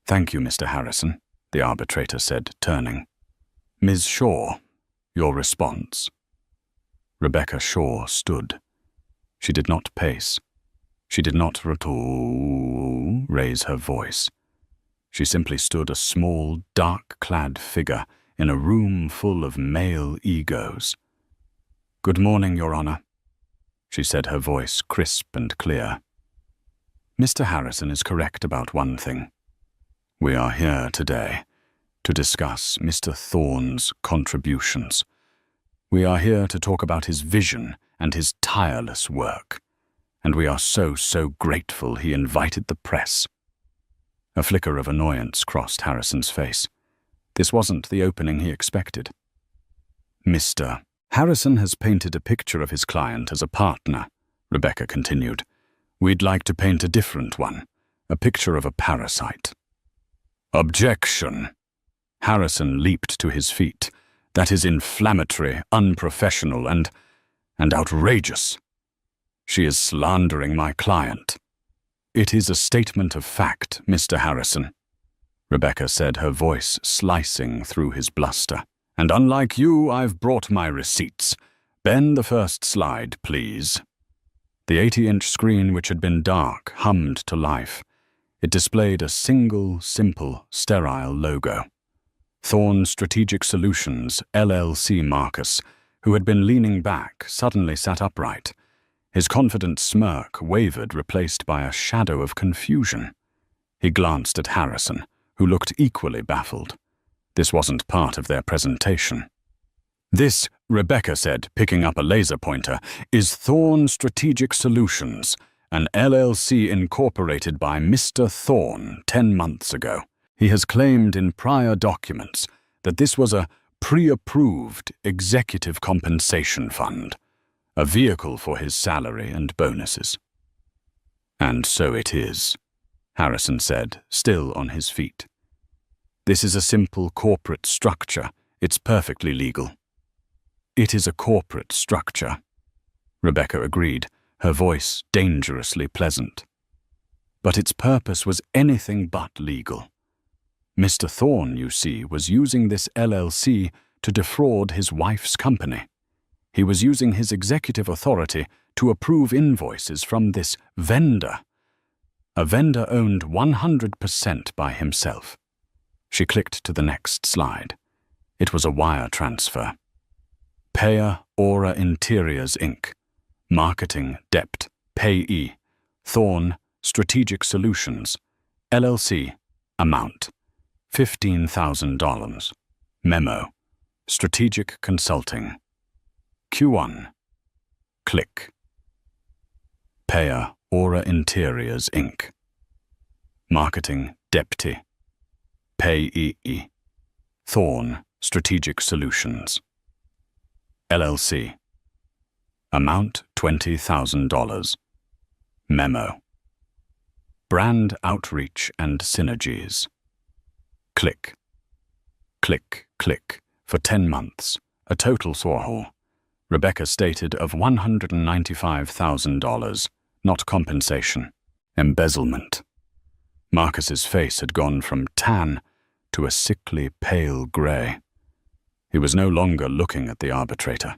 "Thank you, Mr. Harrison," the arbitrator said, turning. "Ms. Shaw, your response." Rebecca Shaw stood. She did not pace. She did not raise her voice. She simply stood, a small, dark-clad figure in a room full of male egos. "Good morning, Your Honor," she said, her voice crisp and clear. "Mr. Harrison is correct about one thing. We are here today to discuss Mr. Thorne's contributions. We are here to talk about his vision and his tireless work. And we are so grateful he invited the press." A flicker of annoyance crossed Harrison's face. This wasn't the opening he expected. "Mr. Harrison has painted a picture of his client as a partner," Rebecca continued. "We'd like to paint a different one, a picture of a parasite." "Objection!" Harrison leaped to his feet. "That is inflammatory, unprofessional, and outrageous. She is slandering my client." "It is a statement of fact, Mr. Harrison," Rebecca said, her voice slicing through his bluster. "And unlike you, I've brought my receipts. Ben, the first slide, please." The 80-inch screen, which had been dark, hummed to life. It displayed a single, simple, sterile logo. Thorne Strategic Solutions, LLC. Marcus, who had been leaning back, suddenly sat upright. His confident smirk wavered, replaced by a shadow of confusion. He glanced at Harrison, who looked equally baffled. This wasn't part of their presentation. "This," Rebecca said, picking up a laser pointer, "is Thorne Strategic Solutions, an LLC incorporated by Mr. Thorne 10 months ago. He has claimed in prior documents that this was a pre-approved executive compensation fund, a vehicle for his salary and bonuses." "And so it is," Harrison said, still on his feet. "This is a simple corporate structure. It's perfectly legal." "It is a corporate structure," Rebecca agreed, her voice dangerously pleasant. "But its purpose was anything but legal. Mr. Thorne, you see, was using this LLC to defraud his wife's company. He was using his executive authority to approve invoices from this vendor. A vendor owned 100% by himself." She clicked to the next slide. It was a wire transfer. "Payer Aura Interiors, Inc. Marketing Dept. Payee. Thorne Strategic Solutions. LLC. Amount. $15,000. Memo. Strategic Consulting. Q1. Click. Payer Aura Interiors, Inc. Marketing Deputy. Payee. Thorne Strategic Solutions. LLC. Amount $20,000. Memo. Brand Outreach and Synergies. Click. Click, click, for 10 months, a total haul, Rebecca stated, of $195,000, not compensation. Embezzlement. Marcus's face had gone from tan to a sickly pale grey. He was no longer looking at the arbitrator.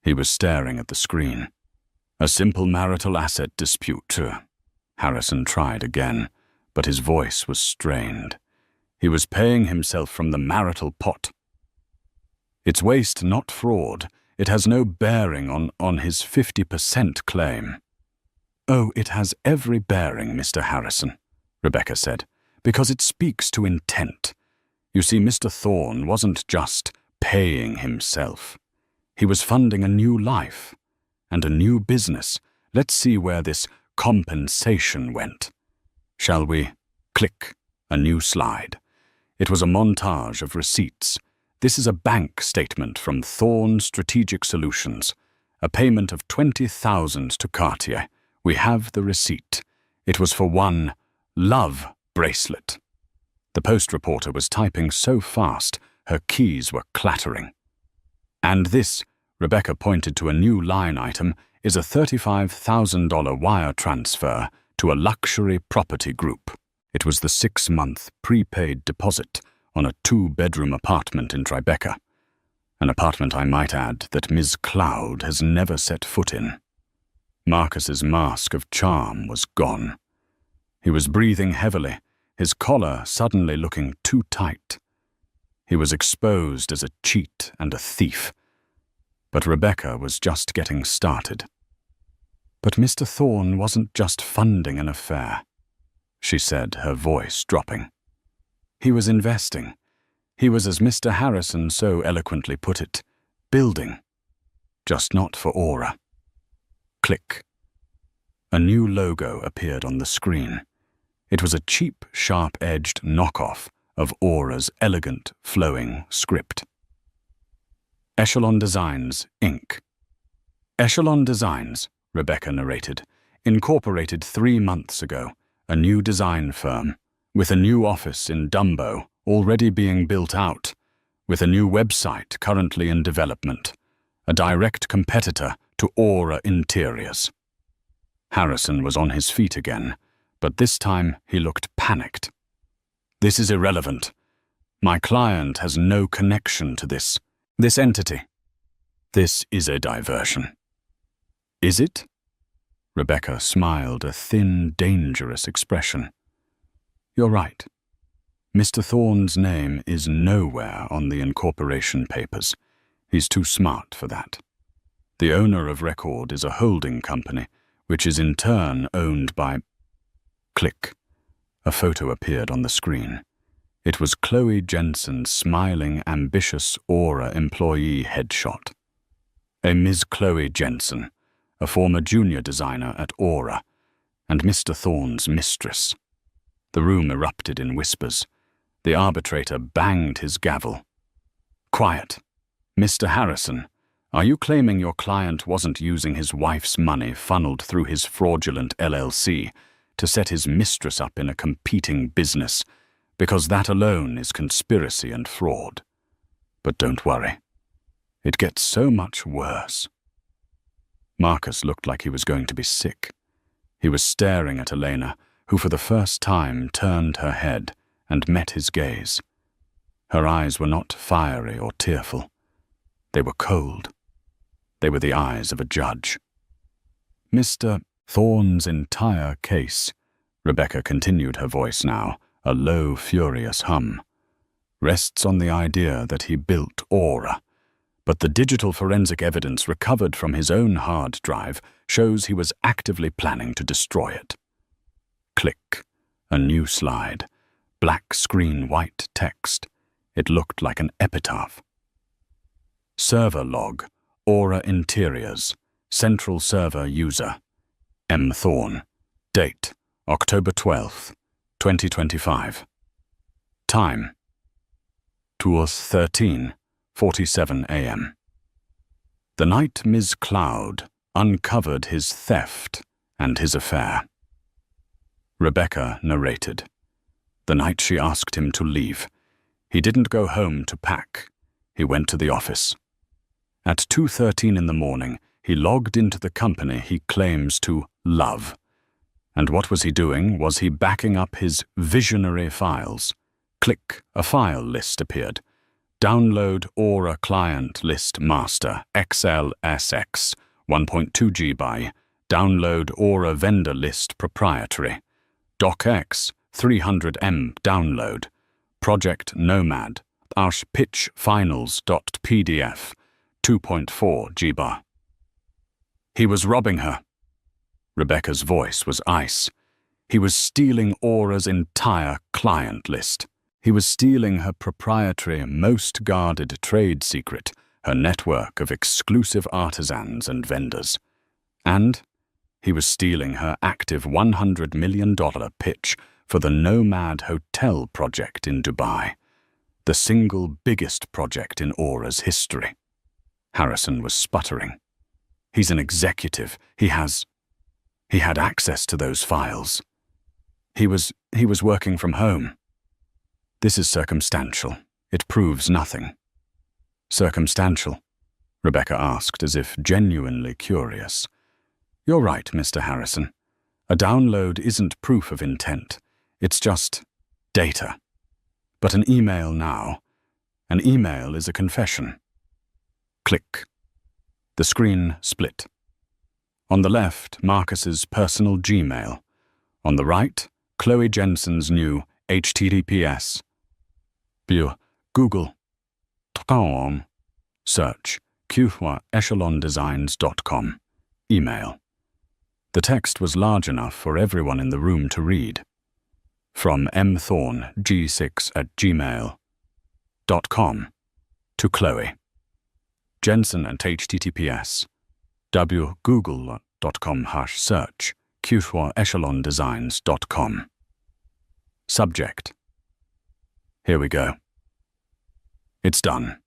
He was staring at the screen. "A simple marital asset dispute." Harrison tried again, but his voice was strained. He was paying himself from the marital pot. "It's waste, not fraud. It has no bearing on his 50% claim." "Oh, it has every bearing, Mr. Harrison," Rebecca said, "because it speaks to intent. You see, Mr. Thorne wasn't just paying himself. He was funding a new life and a new business. Let's see where this compensation went. Shall we? Click. A new slide. It was a montage of receipts. This is a bank statement from Thorne Strategic Solutions. A payment of $20,000 to Cartier. We have the receipt. It was for one love bracelet. The Post reporter was typing so fast, her keys were clattering. "And this," Rebecca pointed to a new line item, "is a $35,000 wire transfer to a luxury property group." It was the 6-month prepaid deposit on a 2-bedroom apartment in Tribeca. An apartment, I might add, that Ms. Cloud has never set foot in. Marcus's mask of charm was gone. He was breathing heavily, his collar suddenly looking too tight. He was exposed as a cheat and a thief. But Rebecca was just getting started. "But Mr. Thorne wasn't just funding an affair," she said, her voice dropping. "He was investing. He was, as Mr. Harrison so eloquently put it, building. Just not for Aura." Click. A new logo appeared on the screen. It was a cheap, sharp-edged knockoff of Aura's elegant, flowing script. Echelon Designs, Inc. Echelon Designs, Rebecca narrated, incorporated 3 months ago, a new design firm, with a new office in Dumbo already being built out, with a new website currently in development, a direct competitor to Aura Interiors. Harrison was on his feet again, but this time he looked panicked. "This is irrelevant. My client has no connection to this entity. This is a diversion." "Is it?" Rebecca smiled, a thin, dangerous expression. "You're right. Mr. Thorne's name is nowhere on the incorporation papers. He's too smart for that. The owner of record is a holding company, which is in turn owned by..." Click. A photo appeared on the screen. It was Chloe Jensen's smiling, ambitious Aura employee headshot. A Ms. Chloe Jensen, a former junior designer at Aura, and Mr. Thorne's mistress. The room erupted in whispers. The arbitrator banged his gavel. "Quiet. Mr. Harrison, are you claiming your client wasn't using his wife's money funneled through his fraudulent LLC to set his mistress up in a competing business, because that alone is conspiracy and fraud? But don't worry. It gets so much worse." Marcus looked like he was going to be sick. He was staring at Elena, who for the first time turned her head and met his gaze. Her eyes were not fiery or tearful. They were cold. They were the eyes of a judge. "Mr. Thorne's entire case," Rebecca continued, her voice now a low, furious hum, "rests on the idea that he built Aura, but the digital forensic evidence recovered from his own hard drive shows he was actively planning to destroy it." Click. A new slide. Black screen, white text. It looked like an epitaph. "Server log. Aura Interiors. Central server user. M. Thorne. Date. October 12th, 2025. Time. 2:13:47 a.m. The night Ms. Cloud uncovered his theft and his affair." Rebecca narrated. "The night she asked him to leave, he didn't go home to pack. He went to the office. At 2:13 in the morning, he logged into the company he claims to love. And what was he doing? Was he backing up his visionary files? Click, a file list appeared. Download Aura Client List Master, XLSX, 1.2 GB. Download Aura Vendor List Proprietary. DocX, 300 M download. Project Nomad, Pitch Finals.pdf, 2.4 GB. He was robbing her." Rebecca's voice was ice. "He was stealing Aura's entire client list. He was stealing her proprietary, most guarded trade secret, her network of exclusive artisans and vendors. And he was stealing her active $100 million pitch for the Nomad Hotel project in Dubai, the single biggest project in Aura's history." Harrison was sputtering. "He's an executive. He had access to those files. He was working from home." "This is circumstantial. It proves nothing." "Circumstantial?" Rebecca asked, as if genuinely curious. "You're right, Mr. Harrison. A download isn't proof of intent. It's just data. But an email now. An email is a confession." Click. The screen split. On the left, Marcus's personal Gmail. On the right, Chloe Jensen's new HTTPS. Google.com. Search echelondesigns.com. Email. The text was large enough for everyone in the room to read. From M. Thorne, G6@gmail.com to Chloe. Jensen at HTTPS. Google.com/search echelondesigns.com. Subject. Here we go. It's done.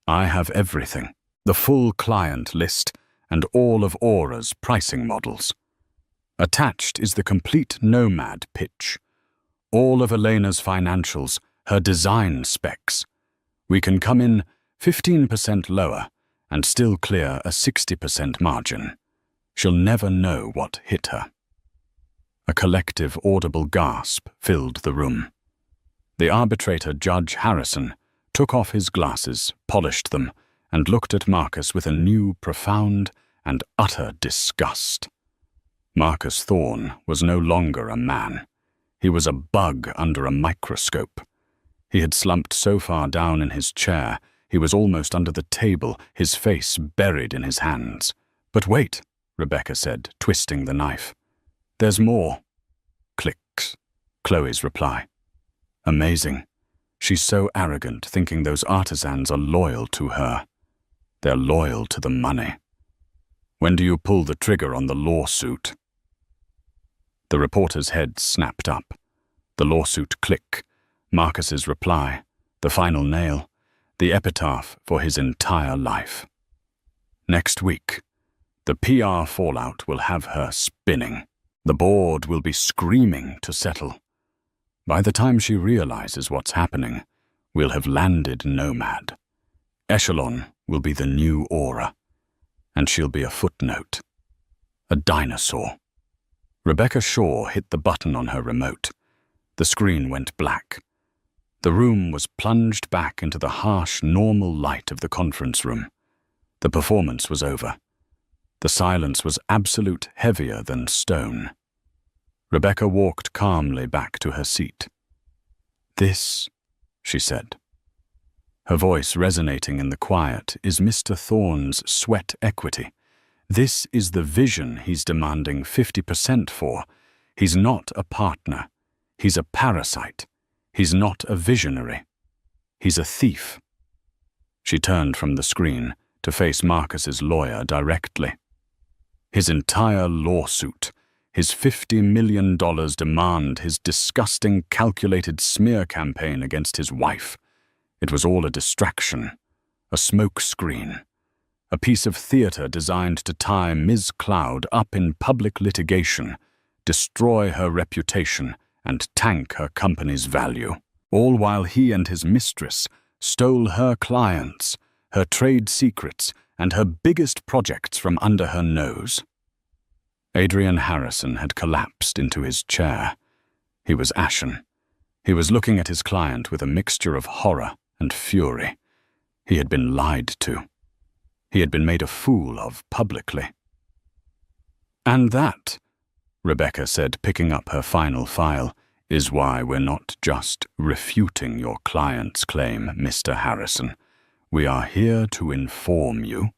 I have everything. The full client list and all of Aura's pricing models. Attached is the complete Nomad pitch. All of Elena's financials, her design specs. We can come in 15% lower and still clear a 60% margin. She'll never know what hit her. A collective audible gasp filled the room. The arbitrator, Judge Harrison, took off his glasses, polished them, and looked at Marcus with a new, profound, and utter disgust. Marcus Thorne was no longer a man. He was a bug under a microscope. He had slumped so far down in his chair, he was almost under the table, his face buried in his hands. "But wait," Rebecca said, twisting the knife. "There's more." Clicks. Chloe's reply. "Amazing. She's so arrogant, thinking those artisans are loyal to her. They're loyal to the money. When do you pull the trigger on the lawsuit? The reporter's head snapped up. The lawsuit click, Marcus's reply, the final nail, the epitaph for his entire life. Next week, the PR fallout will have her spinning. The board will be screaming to settle. By the time she realizes what's happening, we'll have landed Nomad. Echelon will be the new aura, and she'll be a footnote, a dinosaur. Rebecca Shaw hit the button on her remote. The screen went black. The room was plunged back into the harsh, normal light of the conference room. The performance was over. The silence was absolute, heavier than stone. Rebecca walked calmly back to her seat. "This," she said. Her voice resonating in the quiet, is Mr. Thorne's sweat equity. This is the vision he's demanding 50% for. He's not a partner. He's a parasite. He's not a visionary. He's a thief. She turned from the screen to face Marcus's lawyer directly. His entire lawsuit, his $50 million demand, his disgusting, calculated smear campaign against his wife. It was all a distraction, a smoke screen, a piece of theater designed to tie Ms. Cloud up in public litigation, destroy her reputation, and tank her company's value, all while he and his mistress stole her clients, her trade secrets, and her biggest projects from under her nose. Adrian Harrison had collapsed into his chair. He was ashen. He was looking at his client with a mixture of horror and fury. He had been lied to. He had been made a fool of publicly. "And that," Rebecca said, picking up her final file, "is why we're not just refuting your client's claim, Mr. Harrison. We are here to inform you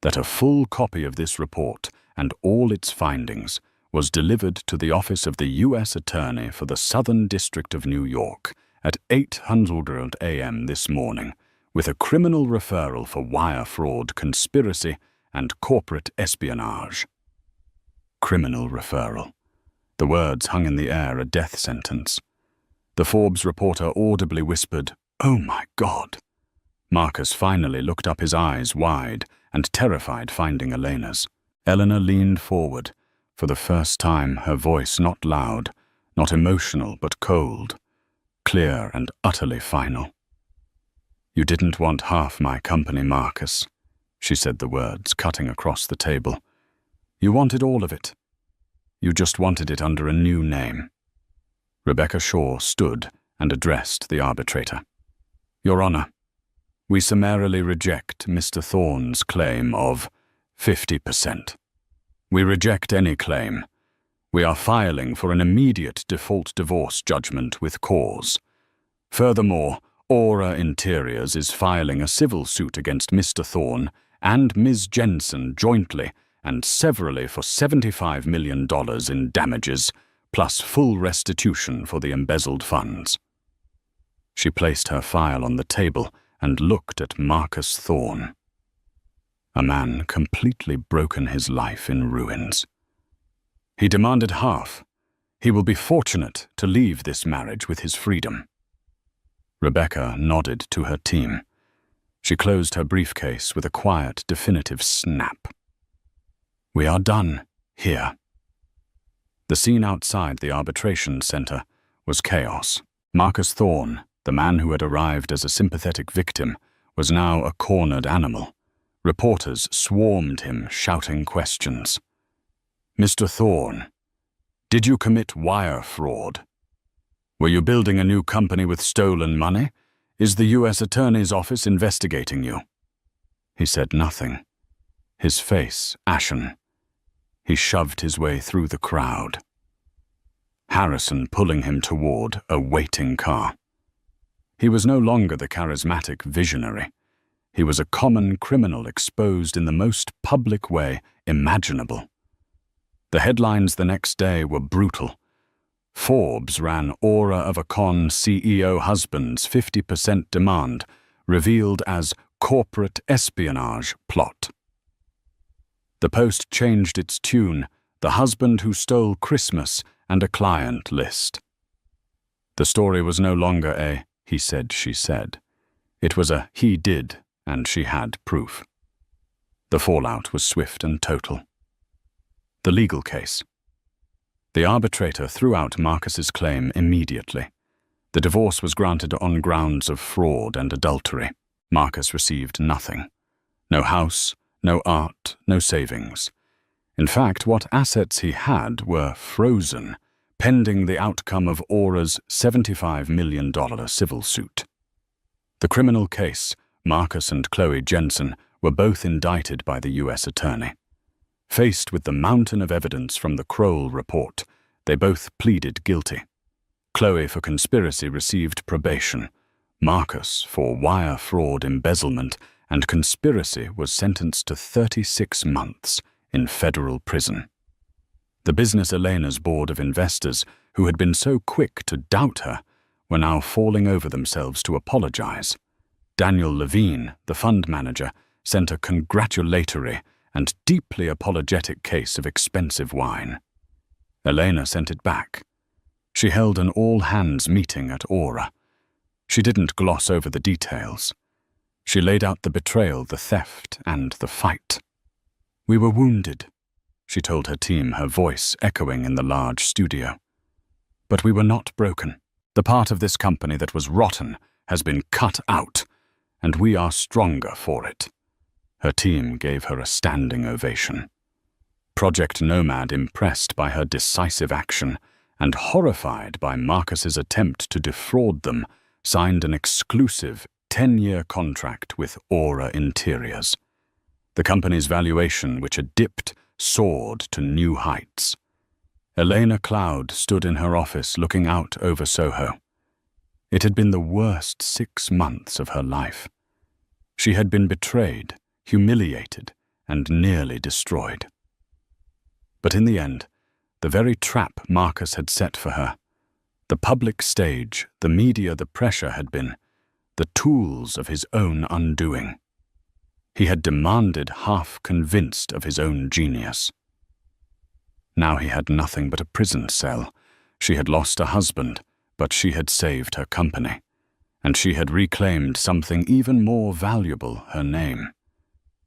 that a full copy of this report and all its findings was delivered to the office of the U.S. Attorney for the Southern District of New York at 8:00 a.m. this morning, with a criminal referral for wire fraud, conspiracy, and corporate espionage." Criminal referral. The words hung in the air, a death sentence. The Forbes reporter audibly whispered, "Oh my God." Marcus finally looked up, his eyes wide and terrified, finding Elena's. Eleanor leaned forward, for the first time, her voice not loud, not emotional, but cold, clear and utterly final. "You didn't want half my company, Marcus," she said the words, cutting across the table. "You wanted all of it. You just wanted it under a new name." Rebecca Shaw stood and addressed the arbitrator. "Your Honor, we summarily reject Mr. Thorne's claim of 50%. We reject any claim. We are filing for an immediate default divorce judgment with cause. Furthermore, Aura Interiors is filing a civil suit against Mr. Thorne and Ms. Jensen jointly and severally for $75 million in damages, plus full restitution for the embezzled funds." She placed her file on the table and looked at Marcus Thorne. A man completely broken, his life in ruins. He demanded half. He will be fortunate to leave this marriage with his freedom. Rebecca nodded to her team. She closed her briefcase with a quiet, definitive snap. "We are done here." The scene outside the arbitration center was chaos. Marcus Thorne, the man who had arrived as a sympathetic victim, was now a cornered animal. Reporters swarmed him, shouting questions. "Mr. Thorne, did you commit wire fraud? Were you building a new company with stolen money? Is the U.S. Attorney's Office investigating you?" He said nothing. His face ashen. He shoved his way through the crowd. Harrison pulling him toward a waiting car. He was no longer the charismatic visionary. He was a common criminal exposed in the most public way imaginable. The headlines the next day were brutal. Forbes ran Aura of a Con CEO husband's 50% demand, revealed as corporate espionage plot. The Post changed its tune, the husband who stole Christmas and a client list. The story was no longer a he said, she said. It was a he did, and she had proof. The fallout was swift and total. The legal case. The arbitrator threw out Marcus's claim immediately. The divorce was granted on grounds of fraud and adultery. Marcus received nothing. No house, no art, no savings. In fact, what assets he had were frozen, pending the outcome of Aura's $75 million civil suit. The criminal case, Marcus and Chloe Jensen were both indicted by the U.S. attorney. Faced with the mountain of evidence from the Kroll report, they both pleaded guilty. Chloe for conspiracy received probation. Marcus for wire fraud, embezzlement, and conspiracy was sentenced to 36 months in federal prison. The business Elena's board of investors, who had been so quick to doubt her, were now falling over themselves to apologize. Daniel Levine, the fund manager, sent a congratulatory and deeply apologetic case of expensive wine. Elena sent it back. She held an all-hands meeting at Aura. She didn't gloss over the details. She laid out the betrayal, the theft, and the fight. "We were wounded," she told her team, her voice echoing in the large studio. "But we were not broken. The part of this company that was rotten has been cut out, and we are stronger for it." Her team gave her a standing ovation. Project Nomad, impressed by her decisive action and horrified by Marcus's attempt to defraud them, signed an exclusive 10-year contract with Aura Interiors. The company's valuation, which had dipped, soared to new heights. Elena Cloud stood in her office looking out over Soho. It had been the worst 6 months of her life. She had been betrayed, humiliated, and nearly destroyed. But in the end, the very trap Marcus had set for her, the public stage, the media, the pressure had been the tools of his own undoing. He had demanded, half convinced of his own genius. Now he had nothing but a prison cell. She had lost a husband, but she had saved her company, and she had reclaimed something even more valuable, her name.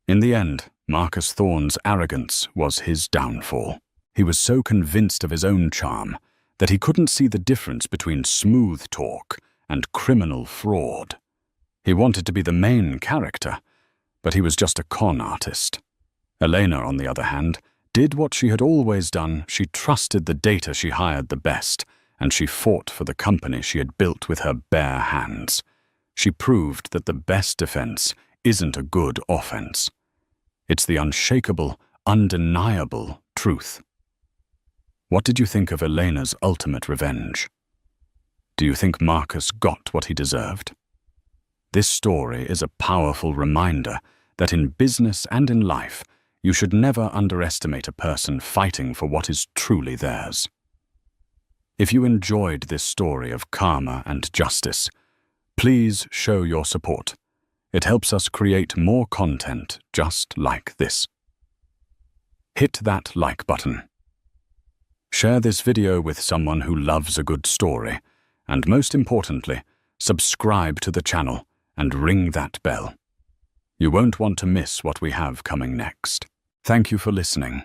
In the end, Marcus Thorne's arrogance was his downfall. He was so convinced of his own charm that he couldn't see the difference between smooth talk and criminal fraud. He wanted to be the main character, but he was just a con artist. Elena, on the other hand, did what she had always done. She trusted the data she hired the best, and she fought for the company she had built with her bare hands. She proved that the best defense isn't a good offense. It's the unshakable, undeniable truth. What did you think of Elena's ultimate revenge? Do you think Marcus got what he deserved? This story is a powerful reminder that in business and in life, you should never underestimate a person fighting for what is truly theirs. If you enjoyed this story of karma and justice, please show your support. It helps us create more content just like this. Hit that like button. Share this video with someone who loves a good story, and most importantly, subscribe to the channel and ring that bell. You won't want to miss what we have coming next. Thank you for listening.